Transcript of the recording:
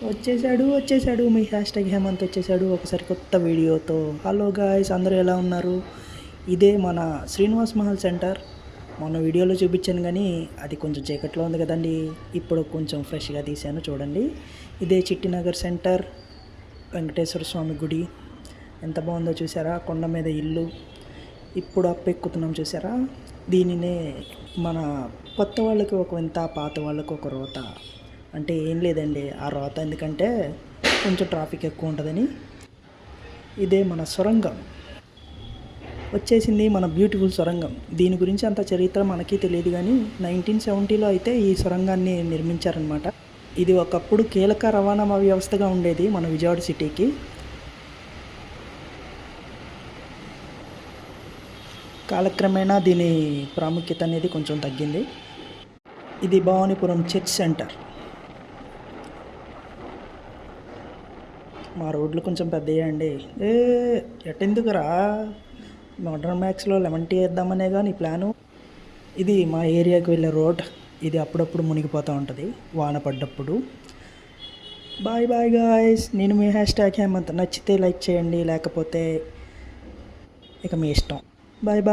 వచ్చేసాడు మీ hash tag Hemant వచ్చేసాడు ఒకసారి కొత్త వీడియోతో. హలో గాయ్స్, అందరూ ఎలా ఉన్నారు? ఇదే మన శ్రీనివాస్ మహల్ సెంటర్. మొన్న వీడియోలో చూపించాను కానీ అది కొంచెం చీకట్లో ఉంది కదండి. ఇప్పుడు కొంచెం ఫ్రెష్గా తీశాను చూడండి. ఇదే చిట్టినగర్ సెంటర్, వెంకటేశ్వర స్వామి గుడి. ఎంత బాగుందో చూసారా? కొండ మీద ఇల్లు. ఇప్పుడు ఎక్కుతున్నాం చూసారా? దీనినే మన కొత్త వాళ్ళకి ఒక వింత, పాత వాళ్ళకి ఒక రోత. అంటే ఏం లేదండి, ఆ రోత ఎందుకంటే కొంచెం ట్రాఫిక్ ఎక్కువ ఉంటుందని. ఇదే మన సొరంగం వచ్చేసింది, మన బ్యూటిఫుల్ సొరంగం. దీని గురించి అంత చరిత్ర మనకి తెలియదు కానీ 1970లో అయితే ఈ సొరంగాన్ని నిర్మించారనమాట. ఇది ఒకప్పుడు కీలక రవాణా వ్యవస్థగా ఉండేది మన విజయవాడ సిటీకి. కాలక్రమేణా దీని ప్రాముఖ్యత అనేది కొంచెం తగ్గింది. ఇది భవానీపురం చర్చ్ సెంటర్. మా రోడ్లు కొంచెం పెద్దయ్యా అండి. ఎట్టెందుకురా, మోడర్న్ మ్యాక్స్లో లెమన్ టీ వేద్దామనే కానీ ప్లాను. ఇది మా ఏరియాకి వెళ్ళే రోడ్. ఇది అప్పుడప్పుడు మునిగిపోతూ ఉంటుంది వాన పడ్డప్పుడు. బాయ్ బాయ్ గాయ్స్, నేను మీ హ్యాష్ ట్యాగ్ హేమంత్. నచ్చితే లైక్ చేయండి, లేకపోతే ఇక మీ ఇష్టం. Bye bye.